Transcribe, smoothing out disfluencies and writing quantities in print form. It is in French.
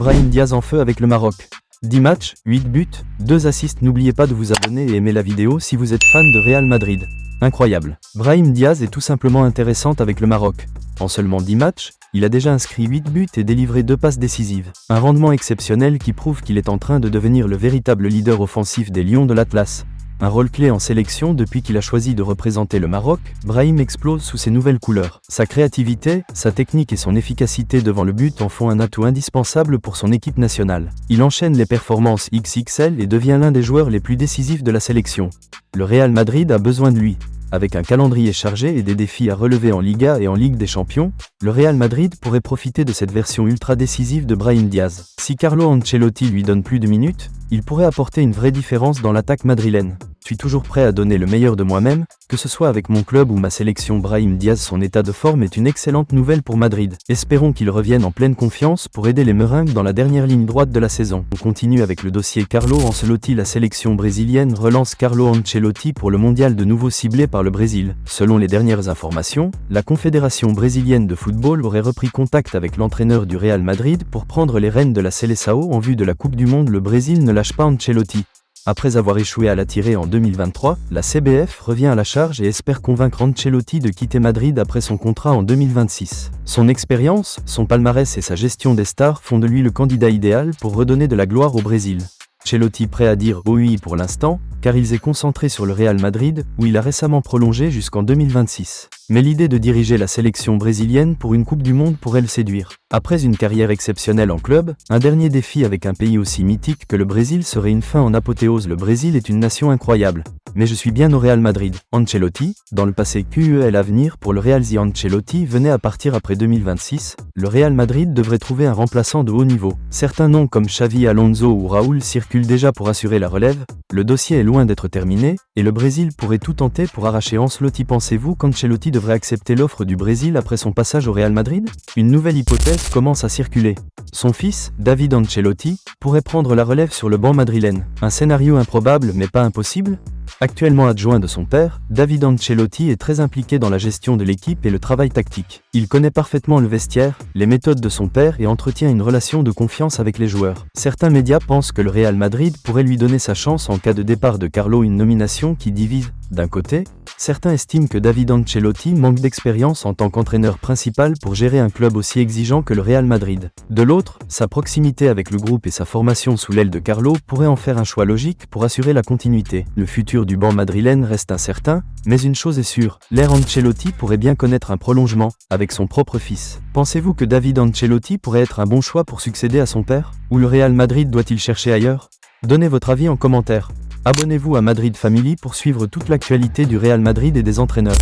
Brahim Diaz en feu avec le Maroc. 10 matchs, 8 buts, 2 assists. N'oubliez pas de vous abonner et aimer la vidéo si vous êtes fan de Real Madrid. Incroyable. Brahim Diaz est tout simplement intéressante avec le Maroc. En seulement 10 matchs, il a déjà inscrit 8 buts et délivré 2 passes décisives. Un rendement exceptionnel qui prouve qu'il est en train de devenir le véritable leader offensif des Lions de l'Atlas. Un rôle clé en sélection depuis qu'il a choisi de représenter le Maroc, Brahim explose sous ses nouvelles couleurs. Sa créativité, sa technique et son efficacité devant le but en font un atout indispensable pour son équipe nationale. Il enchaîne les performances XXL et devient l'un des joueurs les plus décisifs de la sélection. Le Real Madrid a besoin de lui. Avec un calendrier chargé et des défis à relever en Liga et en Ligue des Champions, le Real Madrid pourrait profiter de cette version ultra décisive de Brahim Diaz. Si Carlo Ancelotti lui donne plus de minutes, il pourrait apporter une vraie différence dans l'attaque madrilène. Je suis toujours prêt à donner le meilleur de moi-même, que ce soit avec mon club ou ma sélection. Brahim Diaz, son état de forme est une excellente nouvelle pour Madrid. Espérons qu'il revienne en pleine confiance pour aider les Meringues dans la dernière ligne droite de la saison. On continue avec le dossier Carlo Ancelotti. La sélection brésilienne relance Carlo Ancelotti pour le mondial de nouveau ciblé par le Brésil. Selon les dernières informations, la Confédération brésilienne de football aurait repris contact avec l'entraîneur du Real Madrid pour prendre les rênes de la Seleção en vue de la Coupe du Monde. Le Brésil ne lâche pas Ancelotti. Après avoir échoué à l'attirer en 2023, la CBF revient à la charge et espère convaincre Ancelotti de quitter Madrid après son contrat en 2026. Son expérience, son palmarès et sa gestion des stars font de lui le candidat idéal pour redonner de la gloire au Brésil. Ancelotti prêt à dire oui pour l'instant, car il s'est concentré sur le Real Madrid, où il a récemment prolongé jusqu'en 2026. Mais l'idée de diriger la sélection brésilienne pour une Coupe du Monde pourrait le séduire. Après une carrière exceptionnelle en club, un dernier défi avec un pays aussi mythique que le Brésil serait une fin en apothéose. Le Brésil est une nation incroyable. Mais je suis bien au Real Madrid. Ancelotti, dans le passé QEL à venir pour le Real. Si Ancelotti venait à partir après 2026, le Real Madrid devrait trouver un remplaçant de haut niveau. Certains noms comme Xavi Alonso ou Raúl circulent déjà pour assurer la relève. Le dossier est loin d'être terminé, et le Brésil pourrait tout tenter pour arracher Ancelotti. Pensez-vous qu'Ancelotti devrait accepter l'offre du Brésil après son passage au Real Madrid? Une nouvelle hypothèse commence à circuler. Son fils, David Ancelotti, pourrait prendre la relève sur le banc madrilène. Un scénario improbable mais pas impossible? Actuellement adjoint de son père, David Ancelotti est très impliqué dans la gestion de l'équipe et le travail tactique. Il connaît parfaitement le vestiaire, les méthodes de son père et entretient une relation de confiance avec les joueurs. Certains médias pensent que le Real Madrid pourrait lui donner sa chance en cas de départ de Carlo, une nomination qui divise. D'un côté, certains estiment que David Ancelotti manque d'expérience en tant qu'entraîneur principal pour gérer un club aussi exigeant que le Real Madrid. De l'autre, sa proximité avec le groupe et sa formation sous l'aile de Carlo pourraient en faire un choix logique pour assurer la continuité. Le futur du banc madrilène reste incertain, mais une chose est sûre, l'ère Ancelotti pourrait bien connaître un prolongement, avec son propre fils. Pensez-vous que David Ancelotti pourrait être un bon choix pour succéder à son père? Ou le Real Madrid doit-il chercher ailleurs? Donnez votre avis en commentaire. Abonnez-vous à Madrid Family pour suivre toute l'actualité du Real Madrid et des entraîneurs.